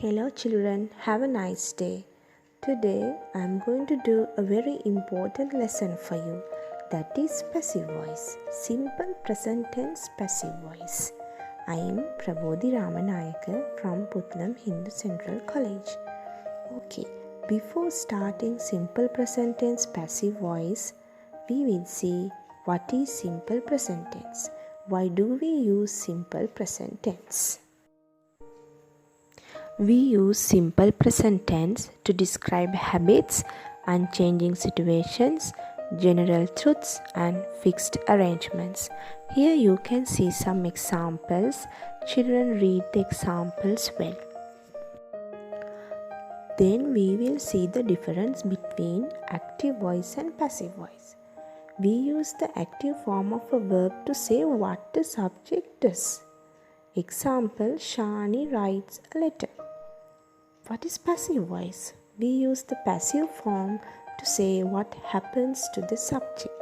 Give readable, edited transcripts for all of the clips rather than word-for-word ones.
Hello children, have a nice day. Today I am going to do a very important lesson for you, that is passive voice, simple present tense passive voice. I am Prabodhi Ramanayaka from Puttalam Hindu Central College. Okay, before starting simple present tense passive voice, we will see what is simple present tense. Why do we use simple present tense? We use simple present tense to describe habits, unchanging situations, general truths, and fixed arrangements. Here you can see some examples. Children, read the examples well. Then we will see the difference between active voice and passive voice. We use the active form of a verb to say what the subject does. Example, Shani writes a letter. What is passive voice? We use the passive form to say what happens to the subject.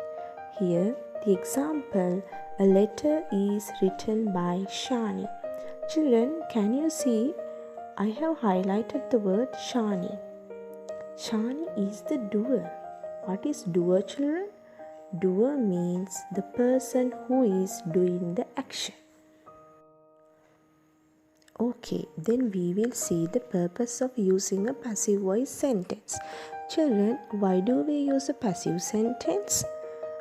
Here, the example, a letter is written by Shani. Children, can you see? I have highlighted the word Shani. Shani is the doer. What is doer, children? Doer means the person who is doing the action. Okay, then we will see the purpose of using a passive voice sentence. Children, why do we use a passive sentence?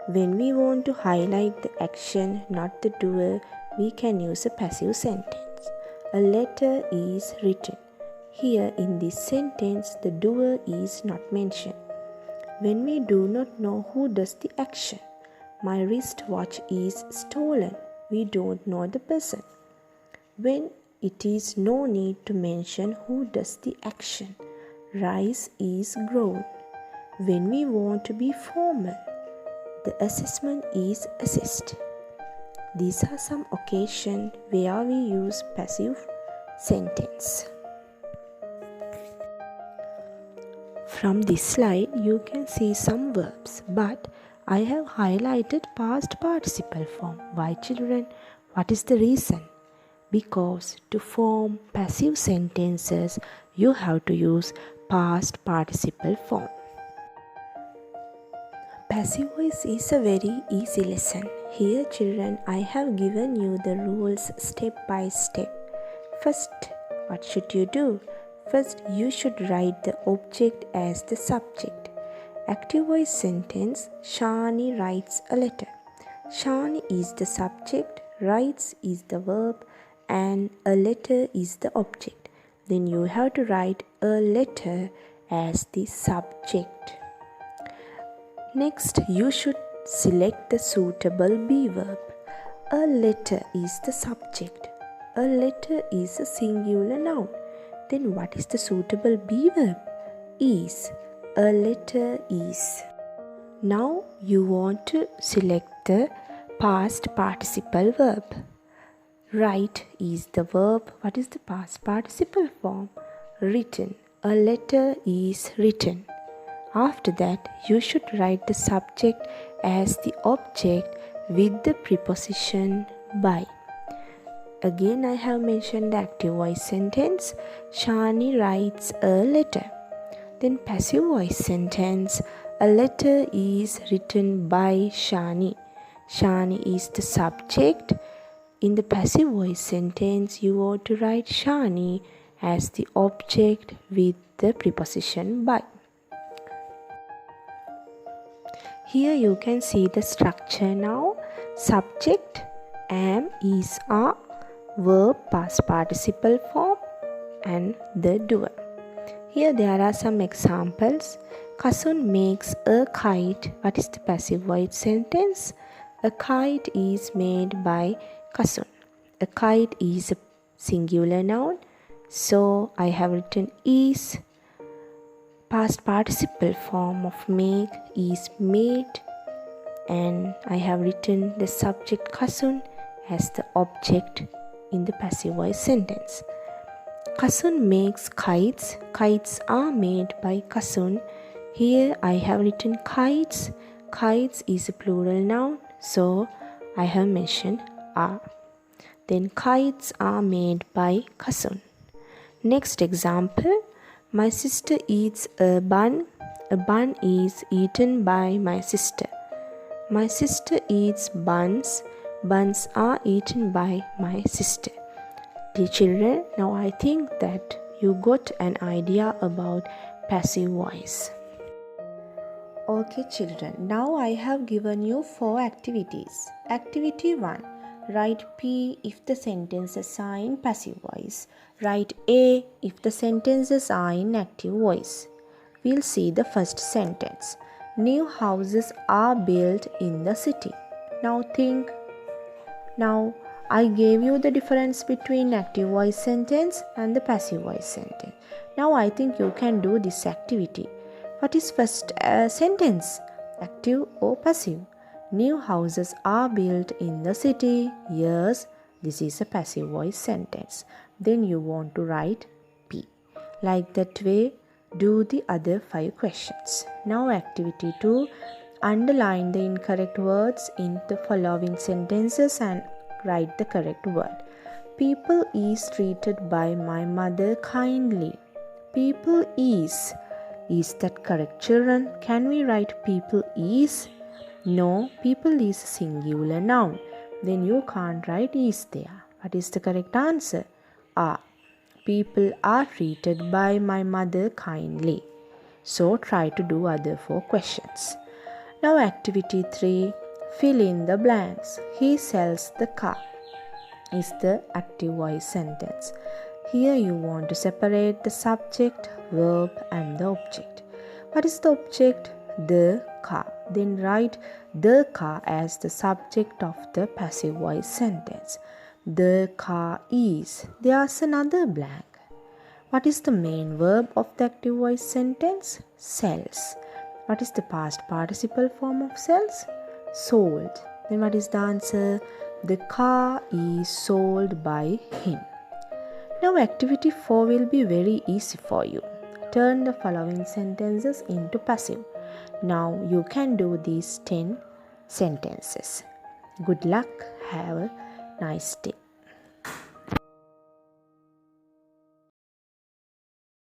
When we want to highlight the action, not the doer, we can use a passive sentence. A letter is written. Here in this sentence, the doer is not mentioned. When we do not know who does the action, my wristwatch is stolen. We don't know the person. When it is no need to mention who does the action. Rice is grown. When we want to be formal, the assessment is assessed. These are some occasions where we use passive sentence. From this slide, you can see some verbs, but I have highlighted past participle form. Why, children? What is the reason? Because to form passive sentences, you have to use past participle form. Passive voice is a very easy lesson. Here, children, I have given you the rules step by step. First, what should you do? First, you should write the object as the subject. Active voice sentence, Shani writes a letter. Shani is the subject, writes is the verb, and a letter is the object. Then you have to write a letter as the subject. Next, you should select the suitable be verb. A letter is the subject. A letter is a singular noun. Then what is the suitable be verb? Is. A letter is. Now you want to select the past participle verb. Write is the verb. What is the past participle form? Written. A letter is written. After that, you should write the subject as the object with the preposition by. Again, I have mentioned the active voice sentence. Shani writes a letter. Then passive voice sentence. A letter is written by Shani. Shani is the subject. In the passive voice sentence, you want to write Shani as the object with the preposition by. Here you can see the structure now. Subject, am, is, are, verb, past participle form, and the doer. Here there are some examples. Kasun makes a kite. What is the passive voice sentence? A kite is made by Kasun. A kite is a singular noun, so I have written is. Past participle form of make is made, and I have written the subject Kasun as the object in the passive voice sentence. Kasun makes kites. Kites are made by Kasun. Here I have written kites. Kites is a plural noun, so I have mentioned are. Then kites are made by Kasun. Next example, my sister eats a bun. A bun is eaten by my sister. My sister eats buns. Buns are eaten by my sister. Dear children, now I think that you got an idea about passive voice. Okay children, now I have given you 4 activities. Activity 1. Write P if the sentences are in passive voice. Write A if the sentences are in active voice. We'll see the first sentence. New houses are built in the city. Now think. Now I gave you the difference between active voice sentence and the passive voice sentence. Now I think you can do this activity. What is first sentence? Active or passive? New houses are built in the city. Yes, this is a passive voice sentence. Then you want to write P. Like that way, do the other 5 questions. Now activity 2. Underline the incorrect words in the following sentences and write the correct word. People is treated by my mother kindly. People is. Is that correct, children? Can we write people is? No, people is singular noun. Then you can't write is there. What is the correct answer? Are. People are treated by my mother kindly. So try to do other 4 questions. Now activity 3. Fill in the blanks. He sells the car is the active voice sentence. Here you want to separate the subject, verb and the object. What is the object? The car. Then write the car as the subject of the passive voice sentence. The car is. There's another blank. What is the main verb of the active voice sentence? Sells. What is the past participle form of sells? Sold. Then what is the answer? The car is sold by him. Now activity 4 will be very easy for you. Turn the following sentences into passive. Now you can do these 10 sentences. Good luck. Have a nice day.